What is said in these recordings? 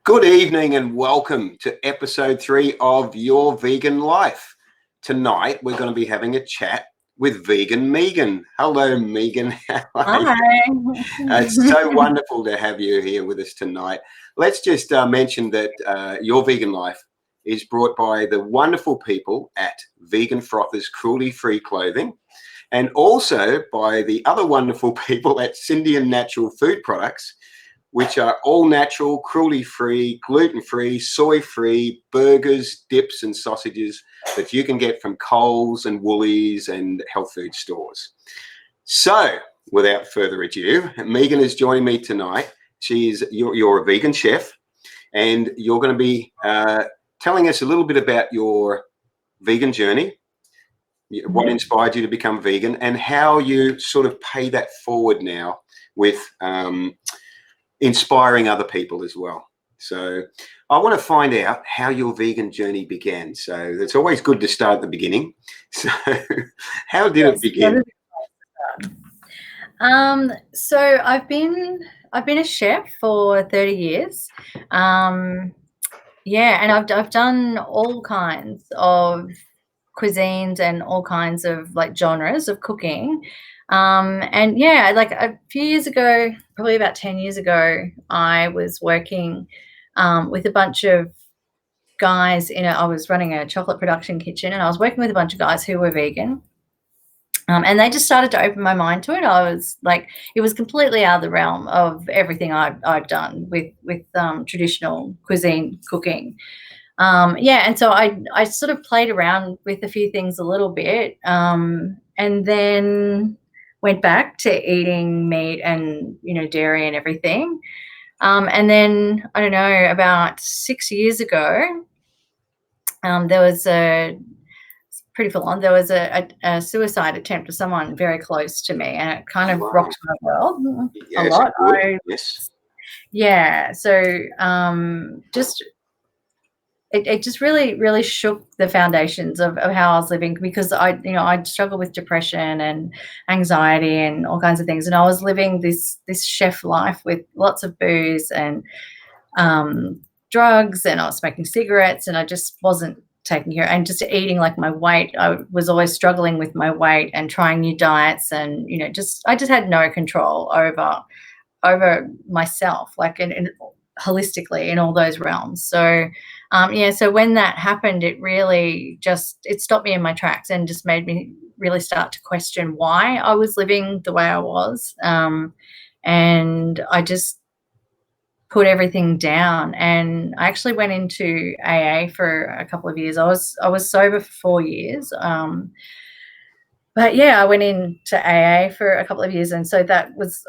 Good evening and welcome to episode 3 of Your Vegan Life. Tonight we're going to be having a chat with Vegan Megan. Hello, Megan. How are you? Hi. It's so wonderful to have you here with us tonight. Let's just mention that Your Vegan Life is brought by the wonderful people at Vegan Frothers Cruelty-Free Clothing, and also by the other wonderful people at Cindian Natural Food Products, which are all natural, cruelty-free, gluten-free, soy-free burgers, dips and sausages that you can get from Coles and Woolies and health food stores. So without further ado, Megan is joining me tonight. You're a vegan chef, and you're going to be telling us a little bit about your vegan journey, what inspired you to become vegan, and how you sort of pay that forward now with inspiring other people as well. So I want to find out how your vegan journey began. So it's always good to start at the beginning. So how did it begin? So I've been a chef for 30 years. And I've done all kinds of cuisines and all kinds of like genres of cooking. Like a few years ago, probably about 10 years ago, I was working with a bunch of guys I was running a chocolate production kitchen, and I was working with a bunch of guys who were vegan. And they just started to open my mind to it. I was like, it was completely out of the realm of everything I've done with traditional cuisine cooking. And so I sort of played around with a few things a little bit, and then went back to eating meat and dairy and everything. And then I don't know, about 6 years ago, there was pretty full on. There was a suicide attempt of someone very close to me, and it kind of rocked my world a lot. It just really shook the foundations of how I was living, because I'd struggled with depression and anxiety and all kinds of things, and I was living this chef life with lots of booze and drugs, and I was smoking cigarettes, and I just wasn't taking care, and just eating like my weight. I was always struggling with my weight and trying new diets, and I just had no control over myself, like in holistically in all those realms. So so when that happened, it really it stopped me in my tracks and just made me really start to question why I was living the way I was. And I just put everything down, and I actually went into AA for a couple of years. I was sober for 4 years. I went into AA for a couple of years, and so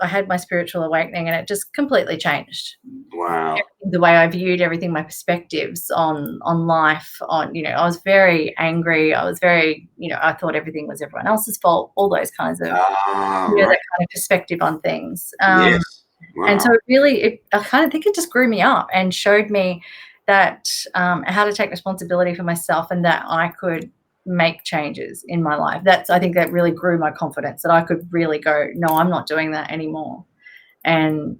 I had my spiritual awakening, and it just completely changed. Wow. The way I viewed everything, my perspectives on life, I was very angry. I was very, I thought everything was everyone else's fault, all those kinds of, that kind of perspective on things. Yes. Wow. And so I kind of think it just grew me up and showed me that how to take responsibility for myself, and that I could make changes in my life. I think that really grew my confidence, that I could really go, no, I'm not doing that anymore. And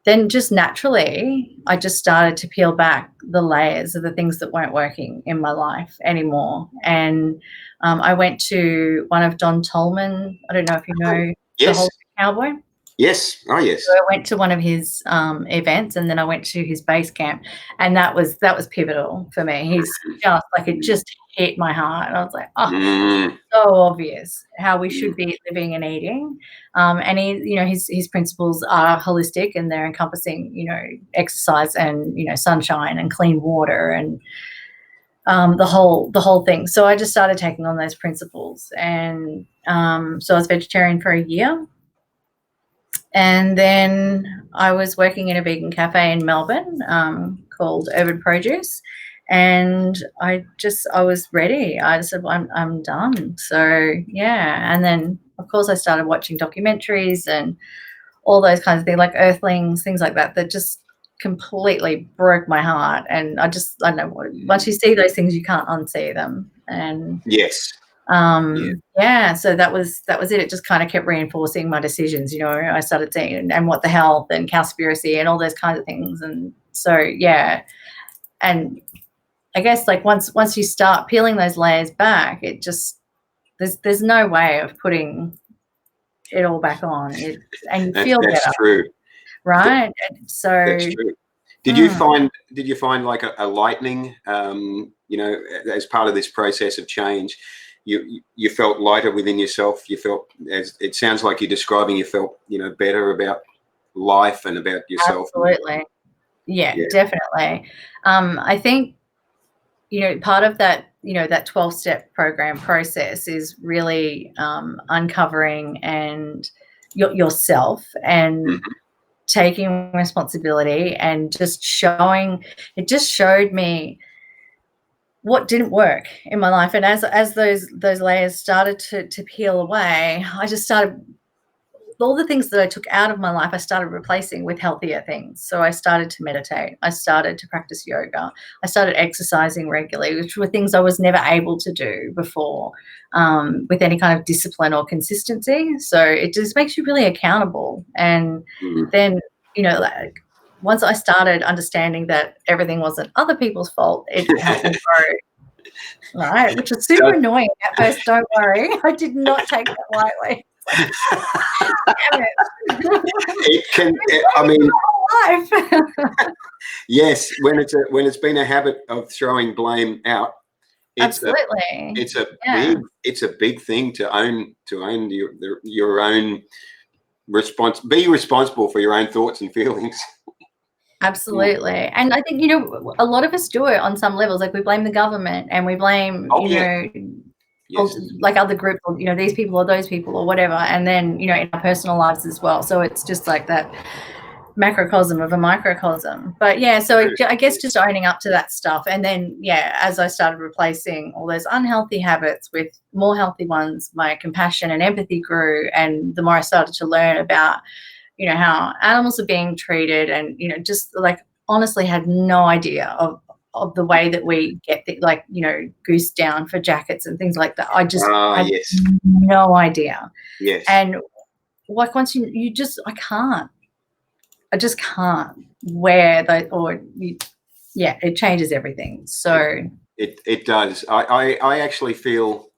then just naturally, I just started to peel back the layers of the things that weren't working in my life anymore. And I went to one of Don Tolman. I don't know if you know the whole Cowboy. Yes. Oh, yes. So I went to one of his events, and then I went to his base camp, and that was pivotal for me. He's just like, it just hit my heart, and I was like, so obvious how we should be living and eating. And his principles are holistic, and they're encompassing, exercise and sunshine and clean water and the whole thing. So I just started taking on those principles, and so I was vegetarian for a year. And then I was working in a vegan cafe in Melbourne called Urban Produce, and I was ready. I just said, well, I'm done. So and then of course I started watching documentaries and all those kinds of things, like Earthlings, things like that just completely broke my heart. And I don't know, once you see those things, you can't unsee them. And yes. So that was it. It just kind of kept reinforcing my decisions. You know, I started seeing and what the health and Cowspiracy and all those kinds of things. And so, yeah. And I guess like once you start peeling those layers back, it just, there's no way of putting it all back on. And you feel that's better. True. Right. So that's true. Did you find like a lightening, you know, as part of this process of change? You felt lighter within yourself. You felt, as it sounds like you're describing, you felt, you know, better about life and about yourself. Absolutely. Yeah. Definitely. I think, you know, part of that, you know, that 12-step program process is really uncovering and yourself and taking responsibility and just showing. It just showed me what didn't work in my life, and as those layers started to peel away, I just started, all the things that I took out of my life, I started replacing with healthier things. So I started to meditate. I started to practice yoga. I started exercising regularly, which were things I was never able to do before with any kind of discipline or consistency. So it just makes you really accountable. And then, you know, like, once I started understanding that everything wasn't other people's fault, it helped me grow. Right, which was super annoying at first. Don't worry, I did not take that lightly. It can. I mean, yes. When it's been a habit of throwing blame out, absolutely, it's a big thing to own your own response. Be responsible for your own thoughts and feelings. Absolutely. And I think, you know, a lot of us do it on some levels. Like we blame the government and we blame, like other groups, or, you know, these people or those people or whatever. And then, you know, in our personal lives as well. So it's just like that macrocosm of a microcosm. But yeah, so I guess just owning up to that stuff. And then, yeah, as I started replacing all those unhealthy habits with more healthy ones, my compassion and empathy grew. And the more I started to learn about, you know, how animals are being treated, and, you know, just like honestly had no idea of the way that we get like, you know, goose down for jackets and things like that. I just had no idea. Yes. And like once I just can't wear that, or it changes everything. So it does. I actually feel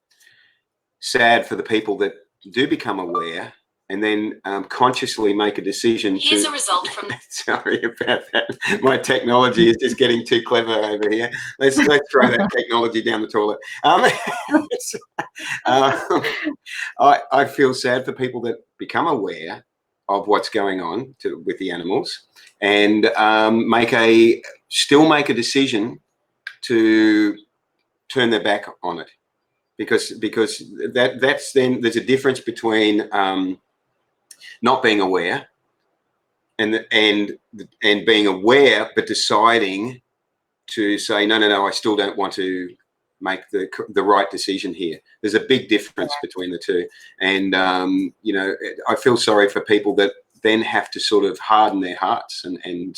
sad for the people that do become aware and then consciously make a decision. Here's a result from. Sorry about that. My technology is just getting too clever over here. Let's throw that technology down the toilet. I feel sad for people that become aware of what's going on with the animals and still make a decision to turn their back on it, because that's then there's a difference between not being aware and being aware but deciding to say no, I still don't want to make the right decision here. There's a big difference between the two, and you know, I feel sorry for people that then have to sort of harden their hearts and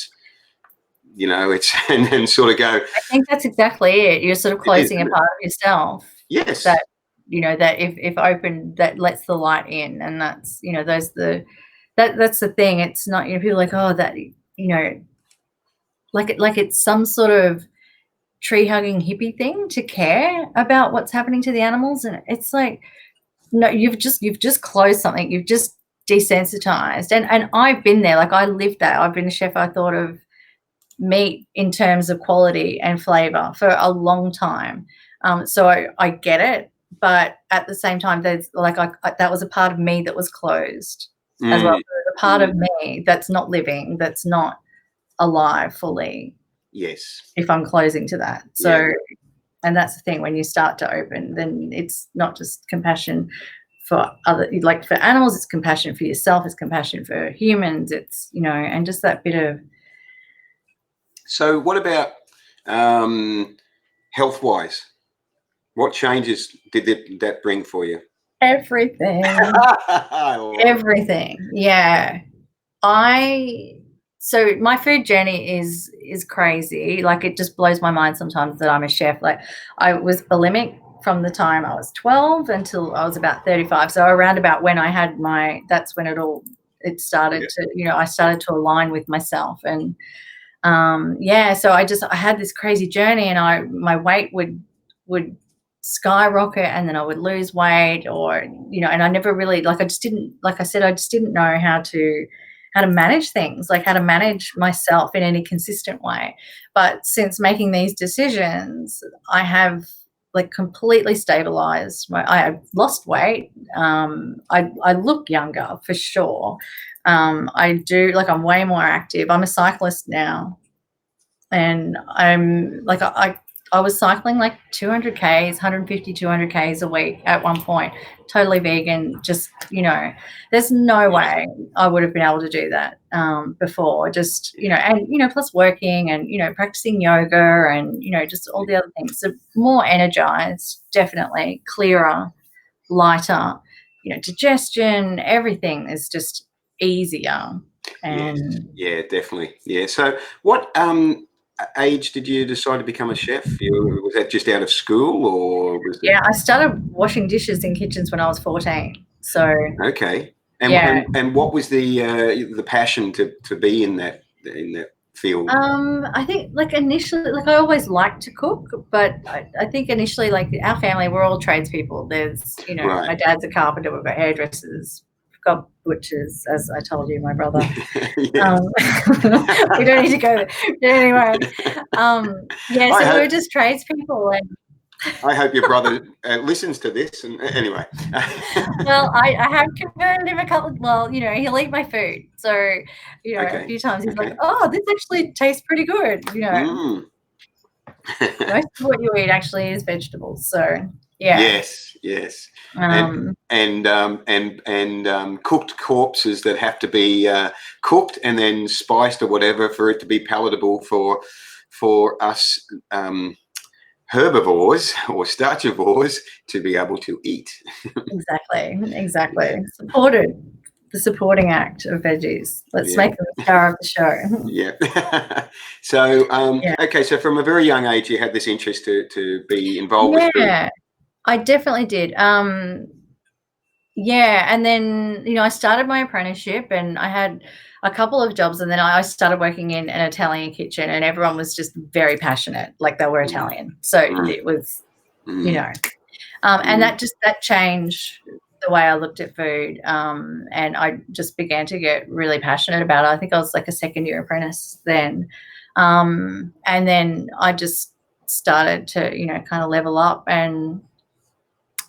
you know, it's and sort of go. I think that's exactly it. You're sort of closing a part of yourself. Yes. That, you know, that if open, that lets the light in, and that's, you know, that's the thing. It's not, you know, people are like, oh, that, you know, like it's some sort of tree hugging hippie thing to care about what's happening to the animals, and it's like, no, you've just closed something. You've just desensitized, and I've been there. Like I lived that. I've been a chef. I thought of meat in terms of quality and flavor for a long time. So I get it, but at the same time, there's like that was a part of me that was closed as well. There's a part of me that's not living, that's not alive fully. Yes. If I'm closing to that. So, and that's the thing, when you start to open, then it's not just compassion for other, like for animals, it's compassion for yourself, it's compassion for humans, it's, you know, and just that bit of. So what about health-wise? What changes did that bring for you? Everything. Everything. Yeah. So my food journey is crazy. Like it just blows my mind sometimes that I'm a chef. Like I was bulimic from the time I was 12 until I was about 35. So around about when I had that's when it started to, I started to align with myself. And so I had this crazy journey, and my weight would skyrocket, and then I would lose weight, or, and I never really, like I just didn't know how to manage things, like how to manage myself in any consistent way. But since making these decisions, I have like completely stabilized. I have lost weight. I look younger for sure. I do, like, I'm way more active. I'm a cyclist now, and I'm like, I was cycling like 200 Ks, 150, 200 Ks a week at one point, totally vegan. Just, there's no way I would have been able to do that before. Just, and, plus working and, practicing yoga and, just all the other things. So more energized, definitely clearer, lighter, digestion, everything is just easier. And yeah, definitely. Yeah. So what age did you decide to become a chef? Was that just out of school, or was it? Yeah, I started washing dishes in kitchens when I was 14. So okay. And what was the passion to be in that field? I think, like, initially, like, I always liked to cook, but I think initially, like, our family, we're all tradespeople. There's, Right. my dad's a carpenter, we've got hairdressers, we've got butchers, as I told you, my brother. We don't need to go there anyway. So we were just tradespeople. And I hope your brother listens to this. And anyway, well, I have converted him a couple. Well, he'll eat my food, so a few times he's like, "Oh, this actually tastes pretty good." Most of what you eat actually is vegetables. So yeah. Yes. And cooked corpses that have to be cooked and then spiced or whatever for it to be palatable for us herbivores or starchivores to be able to eat. Exactly. The supporting act of veggies. Let's make them the star of the show. Yeah. So okay, so from a very young age you had this interest to be involved with food. Yeah, I definitely did. And then I started my apprenticeship, and I had a couple of jobs, and then I started working in an Italian kitchen, and everyone was just very passionate, like they were Italian. So it was, and that changed the way I looked at food, and I just began to get really passionate about it. I think I was like a second-year apprentice then, and then I just started to kind of level up, and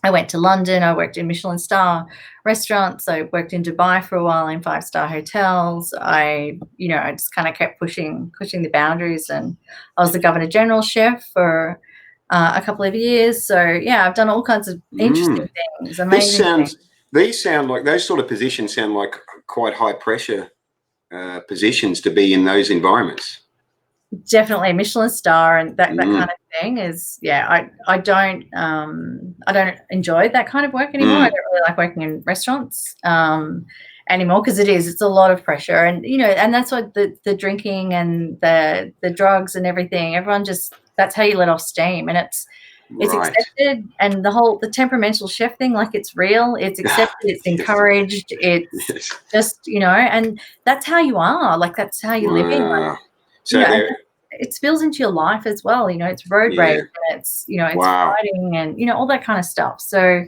I went to London. I worked in Michelin star restaurants. I worked in Dubai for a while in 5-star hotels. I just kind of kept pushing the boundaries, and I was the Governor General chef for a couple of years. So I've done all kinds of interesting things, amazing things. These sound like, those sort of positions sound like quite high pressure positions to be in those environments. Definitely Michelin star and that kind of thing is, I don't enjoy that kind of work anymore. I don't really like working in restaurants anymore, because it's a lot of pressure, and and that's what the drinking and the drugs and everything, everyone just, that's how you let off steam, and it's accepted, and the temperamental chef thing, like, it's real, it's accepted, it's encouraged, it's just and that's how you are, like, that's how you live in, like, so it spills into your life as well. It's road rage, and it's it's fighting, and all that kind of stuff. So,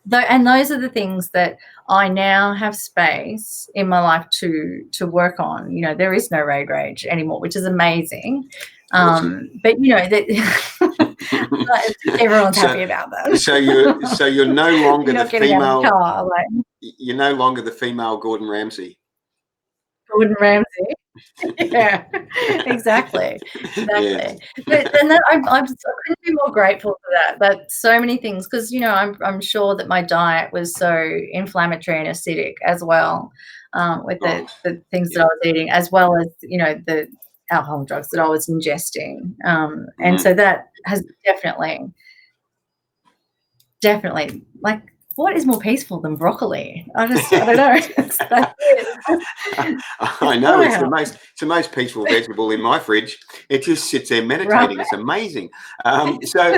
and those are the things that I now have space in my life to work on. There is no road rage anymore, which is amazing. But everyone's happy about that. So you're no longer you're the female. Car, like, you're no longer the female Gordon Ramsay. Gordon Ramsay. Yeah, exactly. Yeah. But then I couldn't be more grateful for that. But so many things, because I'm sure that my diet was so inflammatory and acidic as well, with the things that I was eating, as well as the alcohol and drugs that I was ingesting, and so that has definitely, like, what is more peaceful than broccoli? I don't know. I know, it's the most peaceful vegetable in my fridge. It just sits there meditating. Right. It's amazing. So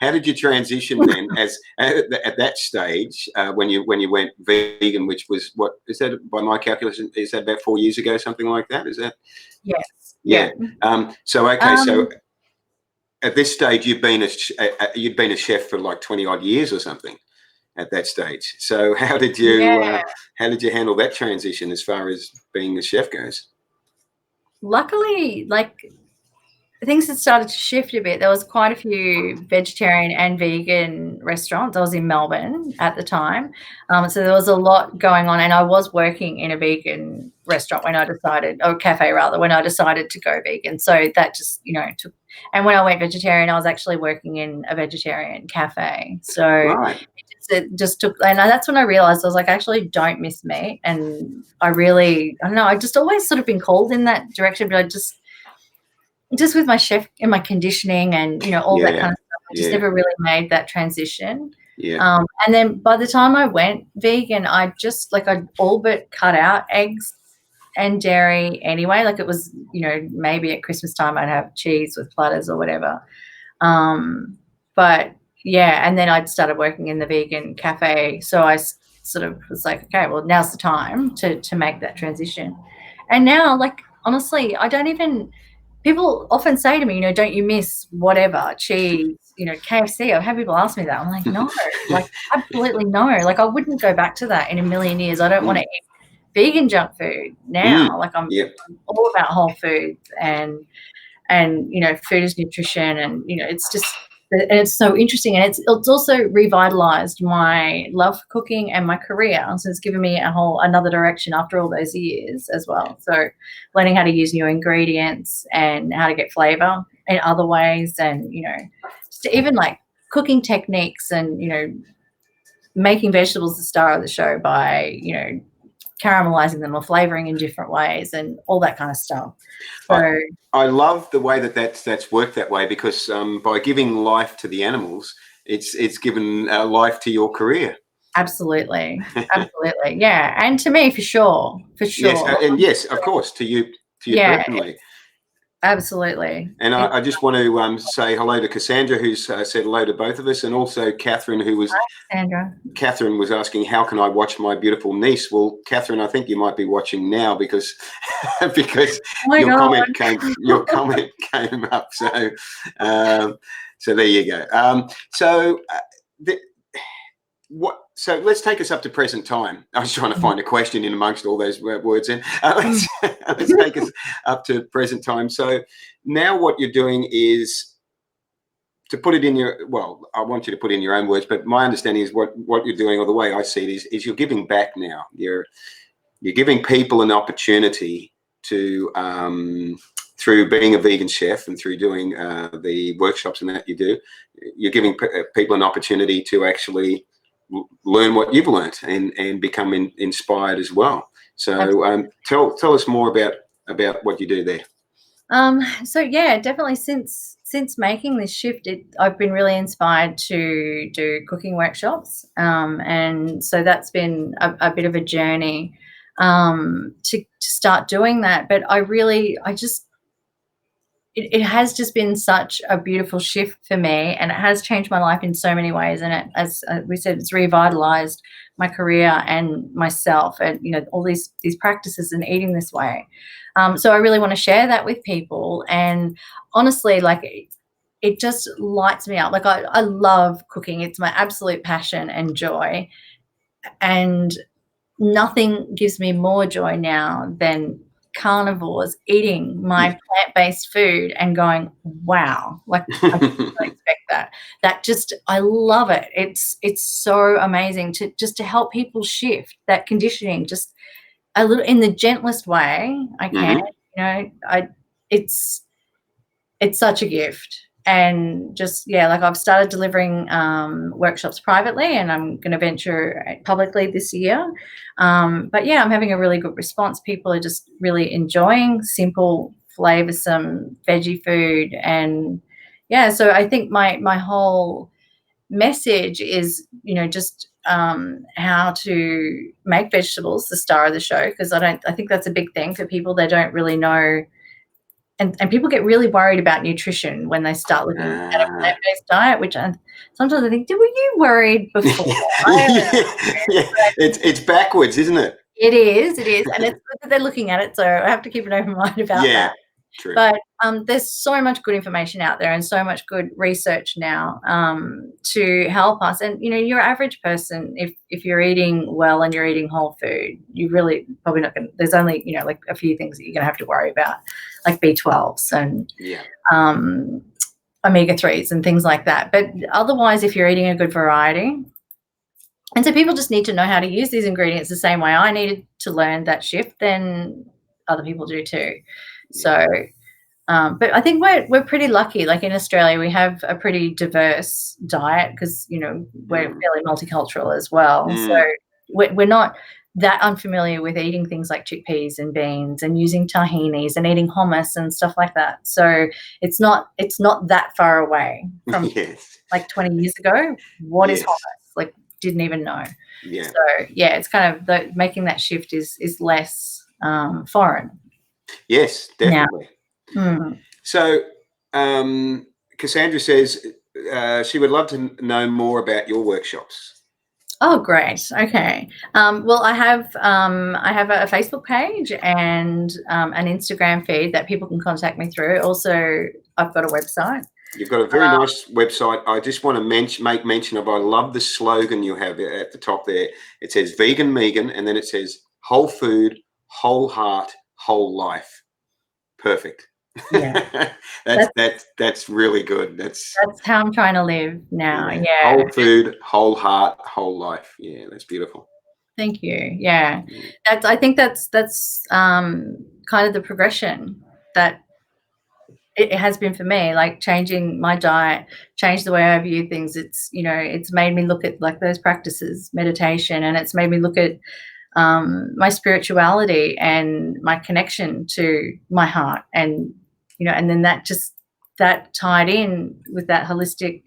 how did you transition then as at that stage when you went vegan, which was, what is that, by my calculation, is that about 4 years ago, something like that? Is that? Yes. Yeah. So okay, so at this stage you've been a chef for like 20 odd years or something at that stage. So how did you handle that transition as far as being a chef goes? Luckily, like, things had started to shift a bit. There was quite a few vegetarian and vegan restaurants. I was in Melbourne at the time. So there was a lot going on, and I was working in a vegan restaurant when I decided, or cafe rather, when I decided to go vegan. So that just, took, and when I went vegetarian, I was actually working in a vegetarian cafe. So Right. it just took, and that's when I realized, I was like, I actually don't miss meat. And I don't know, I just always sort of been called in that direction, but I just with my chef and my conditioning and, all that kind of stuff, I just never really made that transition. Yeah. And then by the time I went vegan, I all but cut out eggs and dairy anyway. Like, it was, maybe at Christmas time I'd have cheese with platters or whatever. But yeah, and then I'd started working in the vegan cafe. So I sort of was like, okay, well, now's the time to make that transition. And now, like, honestly, I don't even, people often say to me, don't you miss whatever, cheese, KFC? I've had people ask me that. I'm like, no, like, absolutely no. Like, I wouldn't go back to that in a million years. I don't want to eat vegan junk food now. Like, I'm all about whole foods and food is nutrition, and it's just, and it's so interesting, and it's also revitalized my love for cooking and my career. So it's given me another direction after all those years as well. So learning how to use new ingredients and how to get flavor in other ways, and just even like cooking techniques, and making vegetables the star of the show by caramelizing them or flavoring in different ways and all that kind of stuff. So I love the way that's worked that way, because by giving life to the animals, it's given life to your career. Absolutely. Yeah, and to me, for sure. Yes, and yes, of course, to you personally. Absolutely. And I just want to say hello to Cassandra, who's said hello to both of us, and also Catherine, who was. Hi, Cassandra. Catherine was asking, how can I watch my beautiful niece? Well, Catherine, I think you might be watching now, because your comment came up. So so there you go. So let's take us up to present time. I was trying to find a question in amongst all those words in. Let's take us up to present time. So now what you're doing is, to put it in I want you to put it in your own words, but my understanding is what you're doing, or the way I see it, is you're giving back now. You're giving people an opportunity to, through being a vegan chef and through doing the workshops and that you do, you're giving people an opportunity to actually learn what you've learned and become inspired as well. So tell us more about what you do there. So yeah, definitely since making this shift, I've been really inspired to do cooking workshops, and so that's been a bit of a journey to start doing that. But it has just been such a beautiful shift for me, and it has changed my life in so many ways. And it, as we said, it's revitalized my career and myself, and all these practices and eating this way. So I really want to share that with people. And honestly, like, it just lights me up. Like, I love cooking. It's my absolute passion and joy. And nothing gives me more joy now than carnivores eating my plant-based food and going, wow, like, I didn't expect that. I love it. It's so amazing to help people shift that conditioning just a little, in the gentlest way I can. It's such a gift. And just, like, I've started delivering workshops privately, and I'm going to venture publicly this year. But yeah, I'm having a really good response. People are just really enjoying simple, flavoursome veggie food. And yeah, so I think my whole message is, just how to make vegetables the star of the show, because I think that's a big thing for people. They don't really know and people get really worried about nutrition when they start looking at a plant-based diet, which sometimes I think, were you worried before? Yeah, it's backwards, isn't it? It is, and it's good that they're looking at it, so I have to keep an open mind about that. True. But there's so much good information out there and so much good research now to help us. And, your average person, if you're eating well and you're eating whole food, you really probably not going to, there's only, like a few things that you're going to have to worry about, like B12s and omega-3s and things like that. But otherwise, if you're eating a good variety, and so people just need to know how to use these ingredients the same way I needed to learn that shift, then other people do too. So, but I think we're pretty lucky. Like in Australia, we have a pretty diverse diet because, we're fairly multicultural as well. So we're not that unfamiliar with eating things like chickpeas and beans and using tahinis and eating hummus and stuff like that. So it's not that far away from like 20 years ago. What is hummus? Like, didn't even know. Yeah. So it's kind of making that shift is less foreign. Yes, definitely. So Cassandra says she would love to know more about your workshops. Oh, great. Okay. Well, I have a Facebook page and an Instagram feed that people can contact me through. Also, I've got a website. You've got a very nice website. I just want to make mention of, I love the slogan you have at the top there. It says vegan Megan, and then it says whole food, whole heart, whole life. Perfect. Yeah. that's really good. That's how I'm trying to live now. Yeah. Whole food, whole heart, whole life. Yeah, that's beautiful. Thank you. Yeah. I think that's kind of the progression that it has been for me, like changing my diet, change the way I view things. It's, it's made me look at like those practices, meditation, and it's made me look at my spirituality and my connection to my heart. And, and then that tied in with that holistic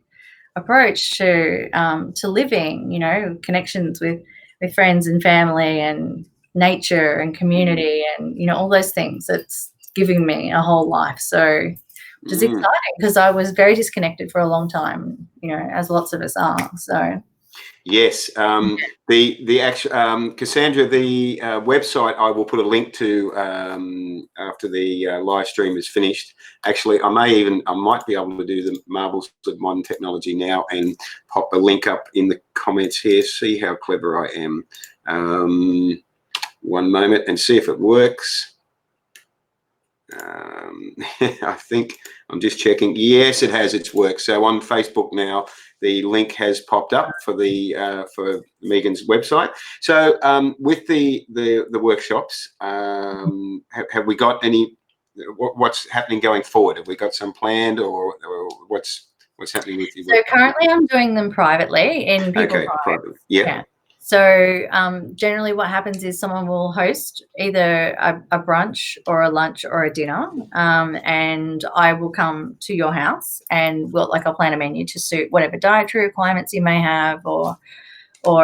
approach to living, connections with friends and family and nature and community and, all those things. It's giving me a whole life. So, which is exciting because I was very disconnected for a long time, as lots of us are. So. Yes, the actual Cassandra, the website I will put a link to after the live stream is finished. Actually, I might be able to do the marvels of modern technology now and pop a link up in the comments here. See how clever I am. One moment and see if it works. I think I'm just checking. Yes, it has. It's worked. So on Facebook now, the link has popped up for the for Megan's website. So with the workshops, have we got any? What's happening going forward? Have we got some planned, or what's happening with you? So currently, I'm doing them privately in people's privately. Yeah. So generally what happens is someone will host either a brunch or a lunch or a dinner, and I will come to your house and I'll plan a menu to suit whatever dietary requirements you may have, or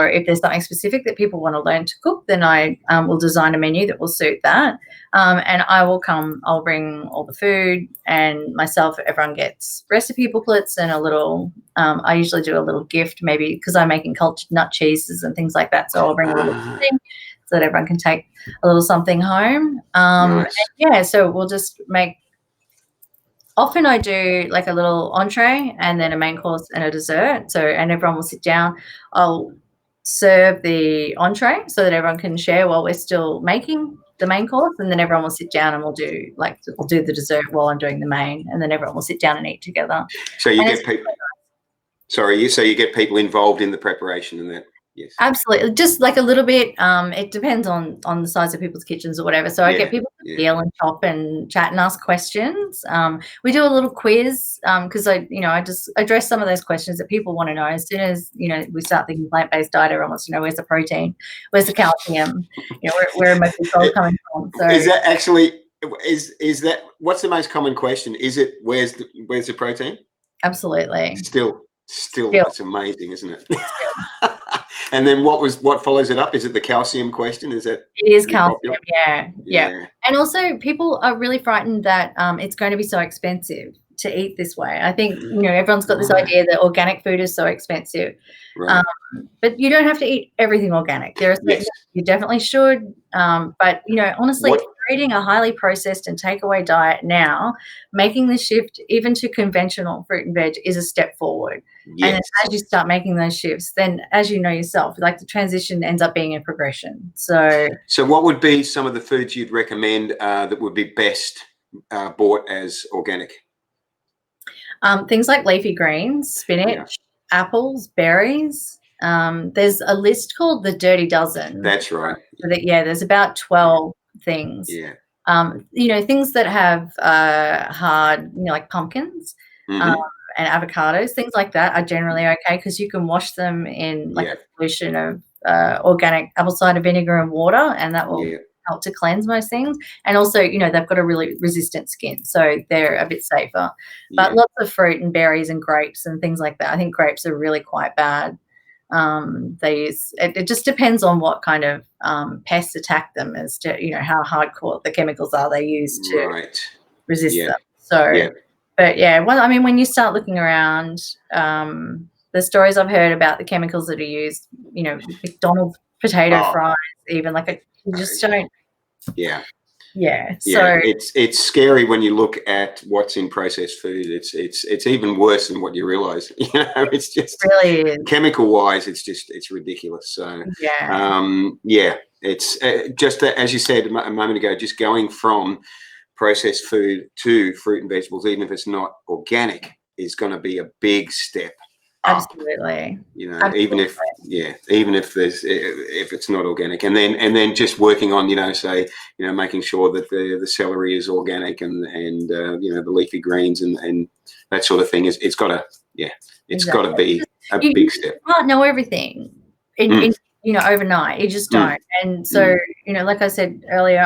if there's something specific that people want to learn to cook, then I will design a menu that will suit that. And I will come, I'll bring all the food, and myself, everyone gets recipe booklets and a little, I usually do a little gift, maybe because I'm making cultured nut cheeses and things like that. So I'll bring a little thing so that everyone can take a little something home. Nice. So we'll just often I do like a little entree and then a main course and a dessert. So, and everyone will sit down. I'll serve the entree so that everyone can share while we're still making the main course, and then everyone will sit down and we'll do the dessert while I'm doing the main, and then everyone will sit down and eat together. So you get people. Sorry, so you get people involved in the preparation and that. Yes. Absolutely. Just like a little bit. It depends on the size of people's kitchens or whatever. So I get people to peel and chop and chat and ask questions. We do a little quiz because I just address some of those questions that people want to know. As soon as we start thinking plant-based diet, everyone wants to know where's the protein, where's the calcium, where are most controls coming from. So is that actually is that what's the most common question? Is it where's the protein? Absolutely. Still, it's amazing, isn't it? And then what follows it up? Is it the calcium question? Is it? It is popular? calcium, yeah. And also people are really frightened that it's going to be so expensive to eat this way. I think, everyone's got this idea that organic food is so expensive. Right. But you don't have to eat everything organic. There are things you definitely should. But, honestly, if you're eating a highly processed and takeaway diet now, making the shift even to conventional fruit and veg is a step forward. Yes. And as you start making those shifts, then as you know yourself, like the transition ends up being a progression. So what would be some of the foods you'd recommend that would be best bought as organic? Things like leafy greens, spinach, apples, berries. There's a list called the Dirty Dozen. That's right. There's about 12 things. Yeah. Things that have hard, like pumpkins and avocados, things like that are generally okay because you can wash them in like a solution of organic apple cider vinegar and water, and that will help to cleanse most things. And also, they've got a really resistant skin, so they're a bit safer. But lots of fruit and berries and grapes and things like that. I think grapes are really quite bad. It just depends on what kind of pests attack them as to how hardcore the chemicals are they use to resist them. So but when you start looking around, the stories I've heard about the chemicals that are used, McDonald's potato fries, even you just don't. So it's scary when you look at what's in processed food. It's even worse than what you realize. It's just really is. Chemical wise, it's ridiculous. So it's just as you said a moment ago, just going from processed food to fruit and vegetables, even if it's not organic, is going to be a big step. Absolutely. Even if it's not organic, and then just working on making sure that the celery is organic and the leafy greens and that sort of thing it's got to be a big step. You can't know everything in overnight. You just don't. And so like I said earlier,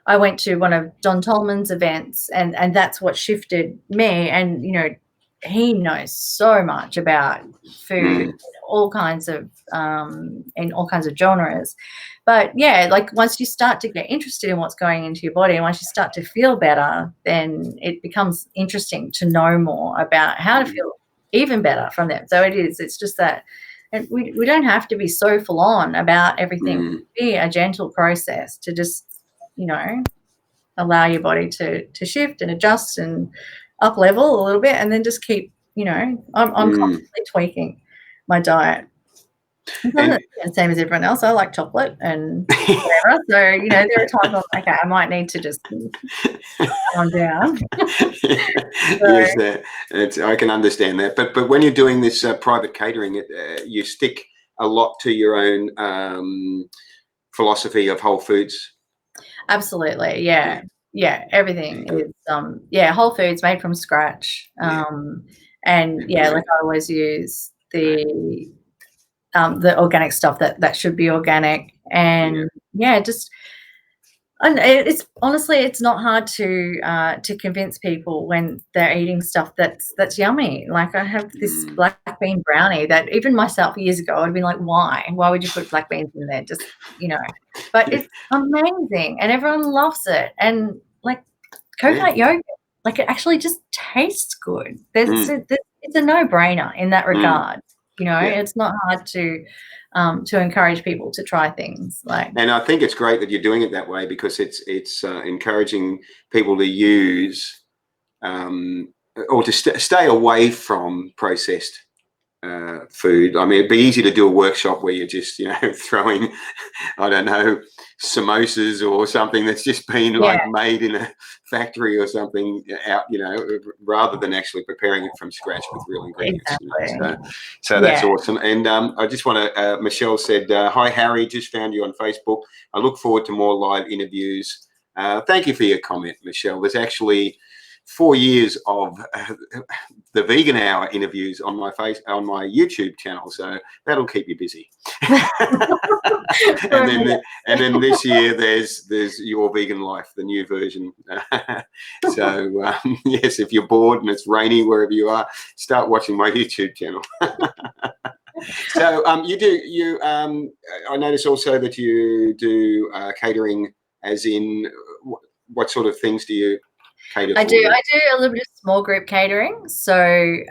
I went to one of Don Tolman's events, and that's what shifted me. And he knows so much about food, all kinds of in all kinds of genres. But once you start to get interested in what's going into your body, and once you start to feel better, then it becomes interesting to know more about how to feel even better from them. So it's just that, and we don't have to be so full on about everything. It can be a gentle process to just allow your body to shift and adjust and up level a little bit, and then just keep I'm constantly tweaking my diet. The same as everyone else. I like chocolate and whatever. So there are times I'm like, okay, I might need to just calm down. Yes, I can understand that. But when you're doing this private catering, you stick a lot to your own philosophy of whole foods. Absolutely, yeah. Everything is whole foods made from scratch. And like I always use the organic stuff that should be organic, and it's honestly, it's not hard to convince people when they're eating stuff that's yummy. Like I have this black bean brownie that even myself years ago I'd been like, why would you put black beans in there? Just but it's amazing and everyone loves it. And like coconut yogurt, like it actually just tastes good. It's a no-brainer in that regard. It's not hard to encourage people to try things like. And I think it's great that you're doing it that way, because it's encouraging people to use or to stay away from processed food. I mean, it'd be easy to do a workshop where you're just throwing, I don't know, samosas or something that's just been made in a factory or something out, rather than actually preparing it from scratch with real ingredients. Exactly. So that's awesome. And I just want to, Michelle said, hi Harry, just found you on Facebook. I look forward to more live interviews. Thank you for your comment, Michelle. There's actually 4 years of the Vegan Hour interviews on my YouTube channel, so that'll keep you busy. and then this year there's Your Vegan Life, the new version. So yes, if you're bored and it's rainy wherever you are, start watching my YouTube channel. So I notice also that you do catering, as in what sort of things do you cater for? I do a little bit of small group catering. So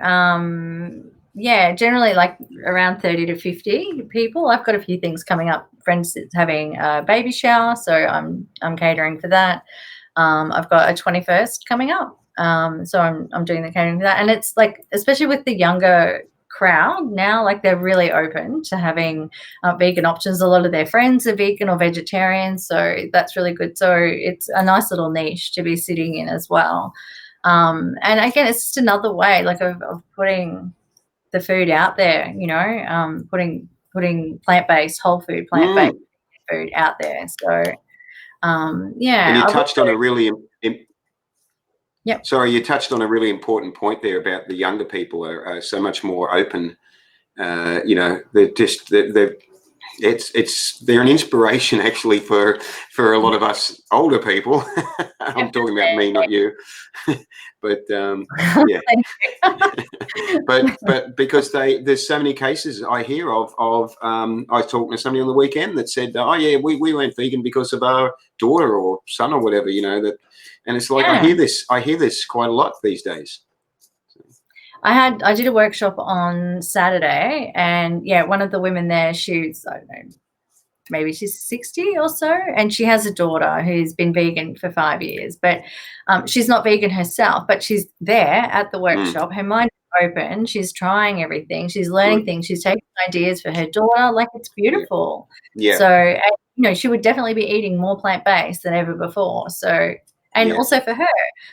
yeah, generally like around 30 to 50 people. I've got a few things coming up. Friends having a baby shower, so I'm catering for that. I've got a 21st coming up. So I'm doing the catering for that. And it's like, especially with the younger crowd now, like they're really open to having vegan options. A lot of their friends are vegan or vegetarian, so that's really good. So it's a nice little niche to be sitting in as well. And again, it's just another way like of putting the food out there, putting plant-based, whole food, plant-based food out there. So yeah. And you touched on a really Yep. Sorry, you touched on a really important point there about the younger people are so much more open. They're an inspiration actually for a lot of us older people. I'm talking about me, not you. But yeah. but because there's so many cases I hear of. I was talking to somebody on the weekend that said, "Oh yeah, we went vegan because of our daughter or son or whatever." And it's like, Yeah. I hear this quite a lot these days. I did a workshop on Saturday, and yeah, one of the women there, she's, I don't know, maybe she's 60 or so, and she has a daughter who's been vegan for 5 years, but she's not vegan herself, but she's there at the workshop. Her mind is open. She's trying everything. She's learning things. She's taking ideas for her daughter. Like, it's beautiful. Yeah. So, she would definitely be eating more plant-based than ever before. So, and also for her,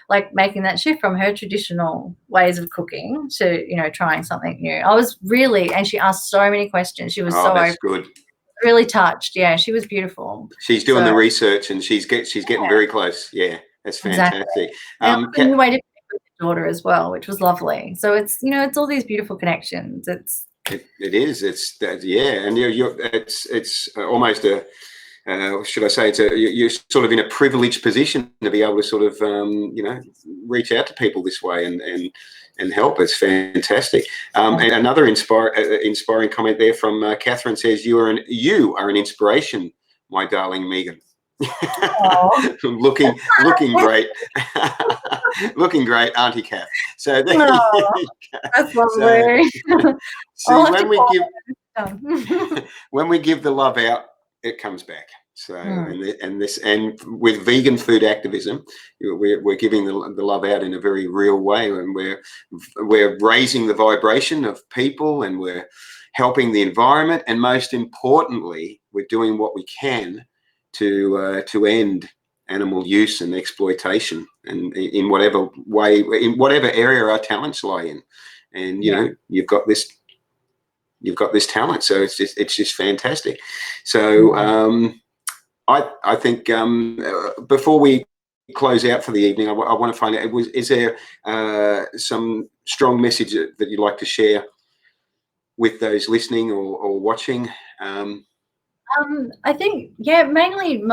like making that shift from her traditional ways of cooking to, trying something new. I was really, and she asked so many questions. She was so that's good. Really touched. Yeah, she was beautiful. She's doing the research, and she's getting very close. Yeah, that's fantastic. Exactly. And we waited with the daughter as well, which was lovely. So it's it's all these beautiful connections. It is. It's and it's almost a. Should I say you're sort of in a privileged position to be able to sort of reach out to people this way and help. It's fantastic. And another inspiring comment there from Catherine says, you are an inspiration, my darling Megan. looking great. Looking great, Auntie Kath. So that's lovely. When we give the love out, it comes back. So and with vegan food activism, we're giving the love out in a very real way, and we're raising the vibration of people, and we're helping the environment, and most importantly, we're doing what we can to end animal use and exploitation, and in whatever way, in whatever area our talents lie in. And you've got this talent, so it's just fantastic. So I think before we close out for the evening, I want to find out, is there some strong message that you'd like to share with those listening or watching? I think mainly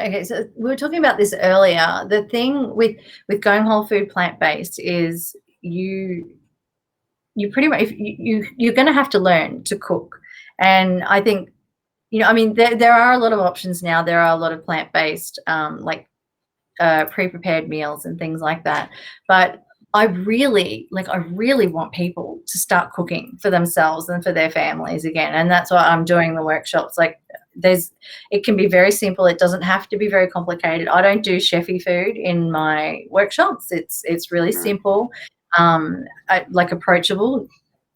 okay, so we were talking about this earlier. The thing with going whole food plant-based is you pretty much, you're going to have to learn to cook. And I think, there are a lot of options now. There are a lot of plant-based, pre-prepared meals and things like that. But I really want people to start cooking for themselves and for their families again. And that's why I'm doing the workshops. Like, it can be very simple. It doesn't have to be very complicated. I don't do chefy food in my workshops. It's really simple. Like approachable,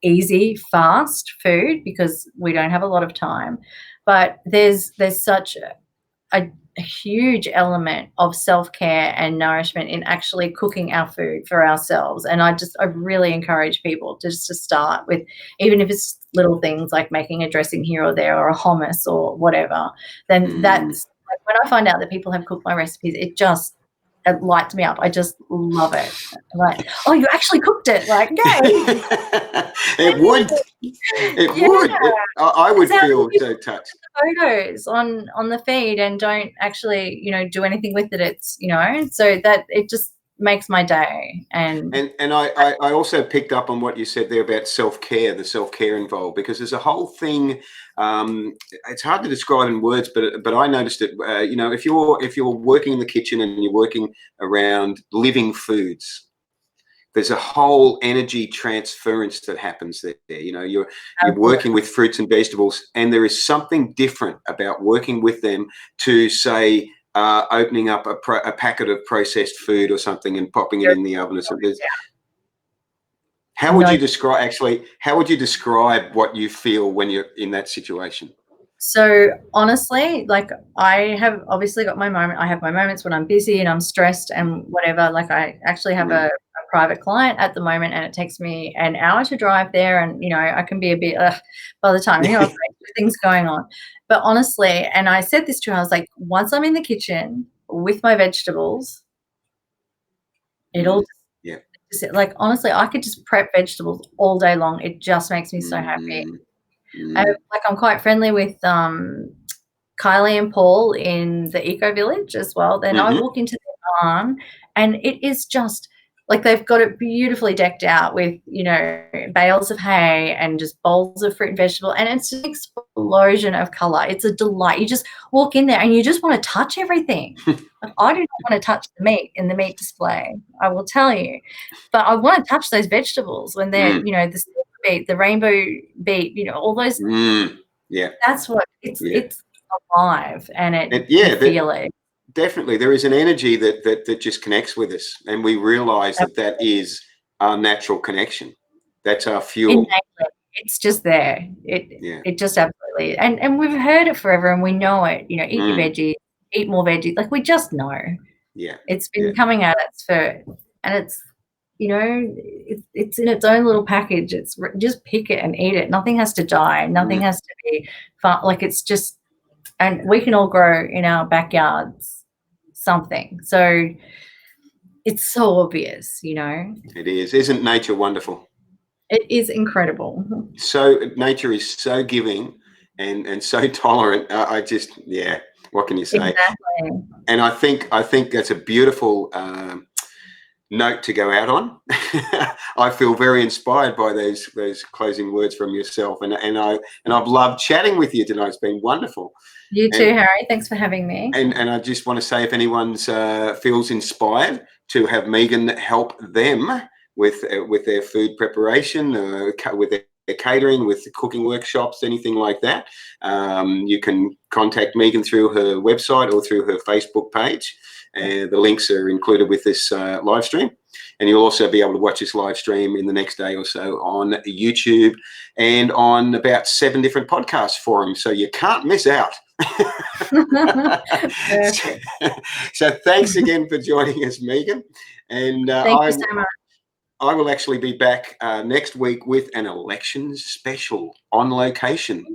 easy, fast food, because we don't have a lot of time. But there's such a huge element of self-care and nourishment in actually cooking our food for ourselves. And I really encourage people to start with, even if it's little things like making a dressing here or there, or a hummus or whatever. Then that's like, when I find out that people have cooked my recipes, it lights me up. I just love it. I'm like, oh, you actually cooked it. Like, yay. It would. I would feel so touched. Photos on the feed and don't actually, do anything with it. It's, so that it just makes my day. And I also picked up on what you said there about self-care, the self-care involved, because there's a whole thing. It's hard to describe in words, but I noticed it. You know, if you're working in the kitchen and you're working around living foods, there's a whole energy transference that happens there. You know, you're working with fruits and vegetables, and there is something different about working with them to, say, opening up a packet of processed food or something and popping it in the oven or something. How would you describe what you feel when you're in that situation? So honestly, like, I have obviously got my moment. I have my moments when I'm busy and I'm stressed and whatever. Like, I actually have a private client at the moment, and it takes me an hour to drive there. And, you know, I can be a bit by the time, you know, things going on. But honestly, and I said this to her, I was like, once I'm in the kitchen with my vegetables, it'll like, honestly, I could just prep vegetables all day long. It just makes me so happy. Like, I'm quite friendly with Kylie and Paul in the Eco Village as well. Then I walk into their barn, and it is just like, they've got it beautifully decked out with, you know, bales of hay and just bowls of fruit and vegetable, and it's an explosion of color. It's a delight. You just walk in there and you just want to touch everything. Like, I do not want to touch the meat in the meat display, I will tell you, but I want to touch those vegetables when they're, you know, the silver beet, the rainbow beet, you know, all those. That's what it's alive, and you feel it. Definitely, there is an energy that just connects with us, and we realize that is our natural connection. That's our fuel. It's just there. It just absolutely, and we've heard it forever, and we know it. You know, eat your veggies, eat more veggies. Like, we just know. It's been coming at us and it's, you know, it's in its own little package. It's just pick it and eat it. Nothing has to die. Nothing has to be fun. Like, it's just, and we can all grow in our backyards something. So it's so obvious, you know. It is. Isn't nature wonderful? It is incredible. So nature is so giving and so tolerant. What can you say? Exactly. And I think that's a beautiful note to go out on. I feel very inspired by those closing words from yourself, and I've loved chatting with you tonight. It's been wonderful. You too, Harry. Thanks for having me. And I just want to say, if anyone's feels inspired to have Megan help them with their food preparation, with their catering, with the cooking workshops, anything like that, you can contact Megan through her website or through her Facebook page. The links are included with this live stream. And you'll also be able to watch this live stream in the next day or so on YouTube and on about 7 different podcast forums. So you can't miss out. So thanks again for joining us, Megan. And thank you so much. I will actually be back next week with an elections special on location.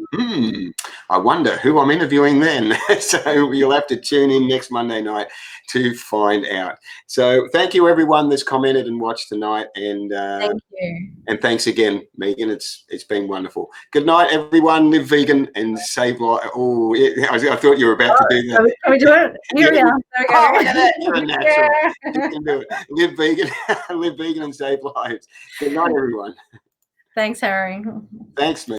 I wonder who I'm interviewing then. So you'll have to tune in next Monday night to find out. So thank you, everyone that's commented and watched tonight. And thank you. And thanks again, Megan. It's been wonderful. Good night, everyone. Live vegan and save life. Oh, I thought you were about to do that. Can we do it? Here we are. Oh, look at that. You're a natural. You can do it. Live vegan. Live vegan and save lives. Good night, everyone. Thanks, Harry. Thanks, mate.